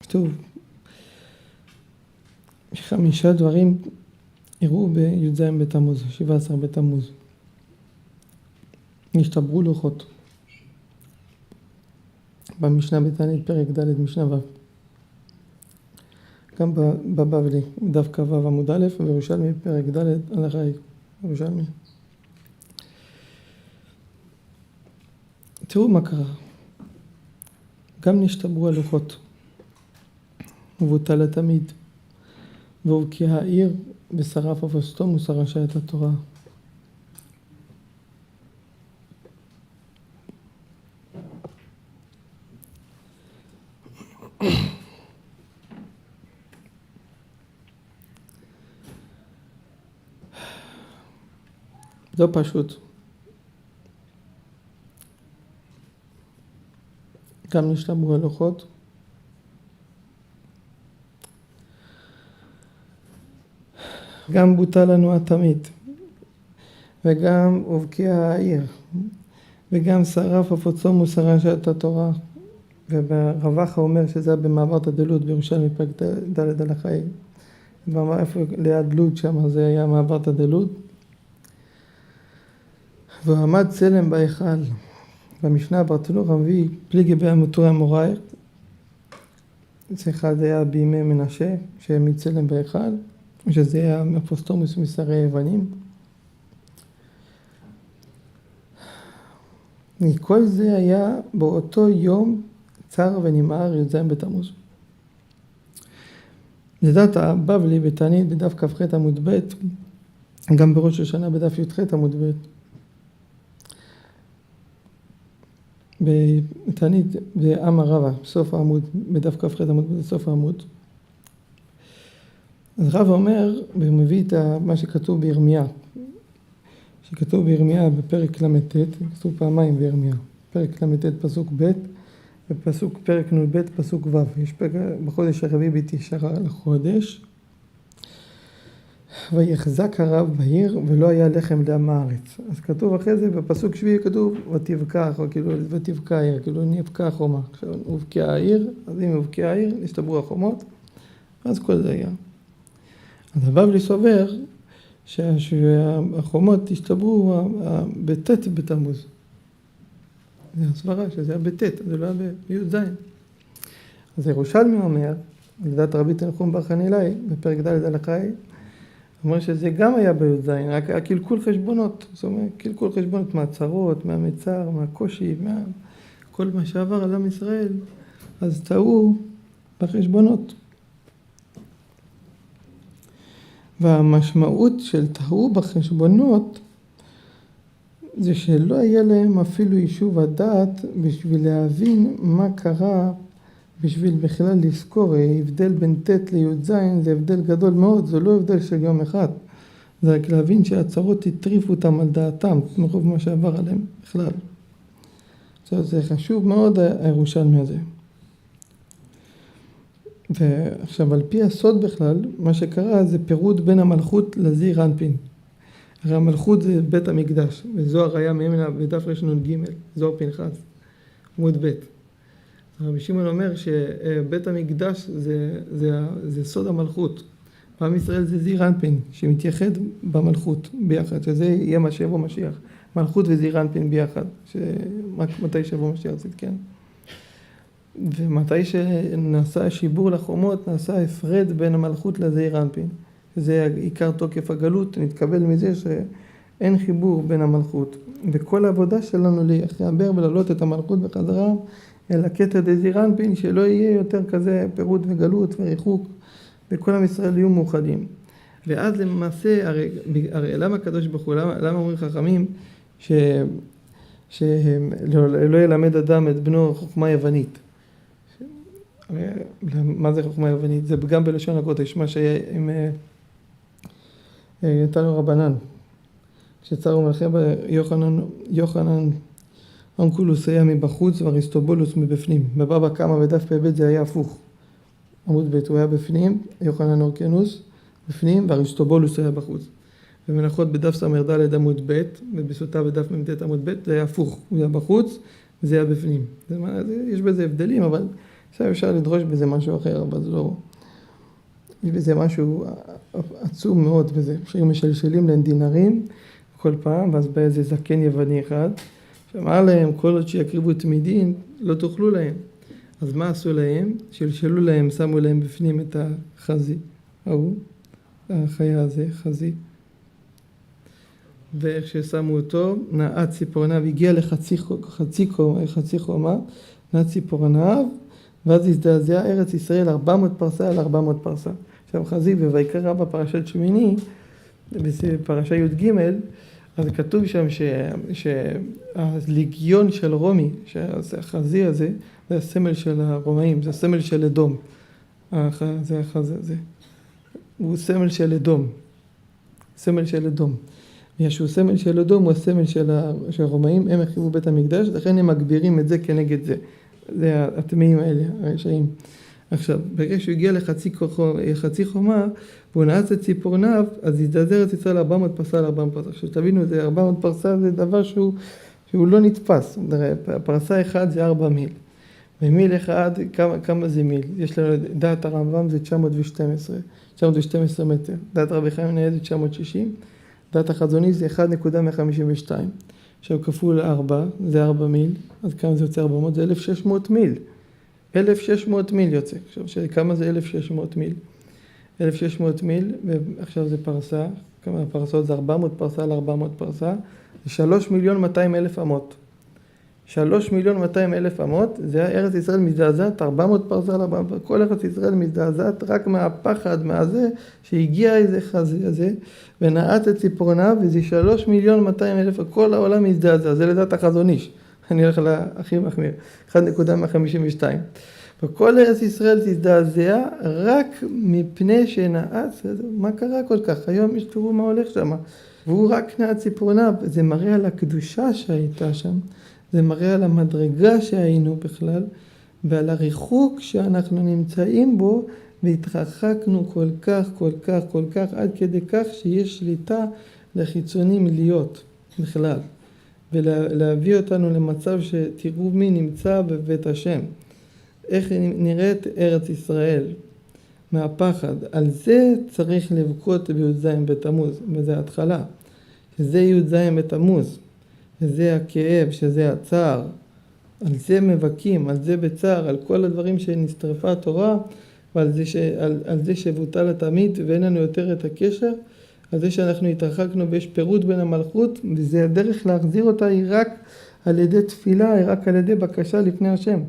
כתוב, 5 דברים אירעו בי"ז בתמוז, 17 בתמוז. נשתברו לוחות. במשנה בתענית פרק ד' משנה ו'. גם בבבלי, דף כ"ו עמוד א', וירושלמי פרק ד' הלכה ירושלמי. תראו מה קרה. גם נשתברו הלוחות. ובוטל התמיד. והובקעה העיר ושרף אפוסטומוס הרשע את התורה. לא פשוט. גם נשתברו הלוחות. גם בוטל לנו התמיד. וגם הובקעה העיר. וגם שרף אפוסטומוס הרשע את התורה. וברבחה אומר שזה במעברת דלוד בירושלמי פרק ד' הלכה. איפה ליד לוד שם זה היה מעברת דלוד. ועמד צלם בהיכל. במשנה ברטנור המביא פליגי באמותורי המוראי. זה אחד היה בימי מנשה שהעמיד צלם בהיכל. שזה היה אפוסטומוס משרי היוונים. מכל זה היה באותו יום צר ונמהר י"ז בתמוז. לדעת הבבלי בתענית בדף כ"ח עמוד ב', גם בראש השנה בדף י"ח עמוד ב'. בתענית באמר רבא, בסוף העמוד, בדף כ"ח עמוד ב', בסוף העמוד. אז רבא אומר, ומביא את מה שכתוב בירמיה, שכתוב בירמיה בפרק ל"ט, כתוב פעמיים בירמיה, פרק ל"ט פסוק ב' ופסוק פרק נ"ב פסוק ו'. יש בחודש הרביעי בתשעה לחודש. ויחזק הרב בעיר ולא היה לחם לעם הארץ. אז כתוב אחרי זה בפסוק שביעי כתוב ותבקע, או כאילו ותבקע העיר, כאילו נבקע החומה. עכשיו הובקעה העיר, אז אם הובקעה העיר נשתברו החומות, אז כל זה היה. אז הבבלי סובר שהחומות השתברו בט' בתמוז. זה הסברה שזה היה בט', זה לא היה בי"ז. אז ירושלמי אומר, לדעת רבי תנחום בר חנילאי, בפרק ד' הלכה, אומר שזה גם היה בי"ז, רק הקלקול חשבונות. זאת אומרת, קלקול חשבונות מהצרות, מהמצר, מהקושי, כל מה שעבר על עם ישראל, אז טעו בחשבונות. והמשמעות של טעו בחשבונות זה שלא היה להם אפילו יישוב הדעת בשביל להבין מה קרה, בשביל בכלל לזכור. ההבדל בין ט' לי"ז זה הבדל גדול מאוד, זה לא הבדל של יום אחד. זה רק להבין שהצרות הטריפו אותם על דעתם, מרוב מה שעבר עליהם בכלל. זה חשוב מאוד הירושלמי הזה. ועכשיו על פי הסוד בכלל, מה שקרה זה פירוד בין המלכות לזעיר אנפין. הרי המלכות זה בית המקדש, וזוהר היה מימנה בדף רנ"ג, זוהר פנחס, עמוד ב'. רבי שמעון אומר שבית המקדש זה סוד המלכות. ועם ישראל זה זעיר אנפין, שמתייחד במלכות ביחד, שזה יהיה מה שיבוא משיח. מלכות וזעיר אנפין ביחד, שרק מתי שיבוא משיח זה כן. ומתי שנעשה שיבור לחומות, נעשה הפרד בין המלכות לזעיר אנפין. שזה עיקר תוקף הגלות, נתקבל מזה שאין חיבור בין המלכות. וכל העבודה שלנו להחבר ולעלות את המלכות בחזרה, אל הקטע דזעיר אנפין, שלא יהיה יותר כזה פירוד וגלות וריחוק, וכל עם ישראל יהיו מאוחדים. ואז למעשה, הרי למה הקדוש ברוך הוא, למה אומרים חכמים, שלא ילמד אדם את בנו חוכמה יוונית? מה זה חוכמה יוונית? זה גם בלשון הקודש, מה שהיה עם תנו רבנן. כשצרו מלכי יוחנן אונקולוס היה מבחוץ ואריסטובולוס מבפנים. בבבא קמא בדף פ"ב זה היה הפוך. עמוד ב' הוא היה בפנים, יוחנן אורקנוס בפנים ואריסטובולוס היה בחוץ. במנחות בדף ס"ד עמוד ב' ובסוטה בדף מ"ט עמוד ב' זה היה הפוך. הוא היה בחוץ וזה היה בפנים. יש בזה הבדלים, אבל עכשיו אפשר לדרוש בזה משהו אחר, אבל לא. יש בזה משהו עצום מאוד בזה. משלשלים להם דינרים כל פעם, ואז בא איזה זקן יווני אחד, שאמר להם, כל עוד שיקריבו תמידין, לא תאכלו להם. אז מה עשו להם? שלשלו להם, שמו להם בפנים את החזי, החיה הזה, חזי. ואיך ששמו אותו, נעה ציפורניו, הגיע לחצי חומה, נעה ציפורניו, ואז הזדעזעה ארץ ישראל 400 פרסה על 400 פרסה. עכשיו חזי בויקרא בפרשת שמיני, בפרשה י"ג, אז כתוב שם שהלגיון של רומי, שהחזי הזה, זה הסמל של הרומאים, זה הסמל של אדום. זה החזי הזה. הוא סמל של אדום. סמל של אדום. שהוא סמל של אדום, הוא הסמל של הרומאים, הם החריבו בית המקדש, לכן הם מגבירים את זה כנגד זה. זה הטמאים האלה, הרשעים. עכשיו, ברגע שהוא הגיע לחצי חומה, והוא נעץ את ציפורניו, אז הזדעזע ארץ ישראל 400 פרסה על 400 פרסה. עכשיו תבינו, 400 פרסה זה דבר שהוא לא נתפס. פרסה אחד זה 4 מיל. ומיל אחד, כמה זה מיל? יש לנו, דעת הרמב"ם זה 912 מטר. דעת רבי חיים מנהל זה 960. דעת החזוני זה 1.152. עכשיו כפול 4, זה 4 מיל. אז כמה זה יוצא 400? זה 1,600 מיל. 1,600 מיל יוצא. עכשיו, כמה זה 1,600 מיל? 1,600 מיל, ועכשיו זה פרסה. כמה הפרסות זה 400 פרסה על 400 פרסה. זה 3,200,000 אמות. 3,200,000 אמות, זה ארץ ישראל מזדעזעת, 400 פרסה על 400 פרסה. כל ארץ ישראל מזדעזעת רק מהפחד, מהזה, שהגיע איזה חזי הזה, ונעץ את ציפורניו, וזה 3,200,000, כל העולם מזדעזע. זה לדעת החזון איש. אני הולך להכי מחמיר, 1.152. וכל ארץ ישראל תזדעזע רק מפני שנעץ, מה קרה כל כך? היום תראו מה הולך שם. והוא רק נעץ ציפורניו, זה מראה על הקדושה שהייתה שם, זה מראה על המדרגה שהיינו בכלל, ועל הריחוק שאנחנו נמצאים בו, והתרחקנו כל כך, עד כדי כך שיש שליטה לחיצונים להיות בכלל. ולהביא אותנו למצב שתראו מי נמצא בבית השם. איך נראית ארץ ישראל מהפחד. על זה צריך לבכות בי"ז בתמוז, וזה ההתחלה. שזה י"ז בתמוז, שזה הכאב, שזה הצער. על זה מבכים, על זה בצער, על כל הדברים שנשטרפה התורה, ועל זה שבוטל התמיד ואין לנו יותר את הקשר. על זה שאנחנו התרחקנו ויש פירוד בין המלכות, וזה הדרך להחזיר אותה היא רק על ידי תפילה, היא רק על ידי בקשה לפני השם.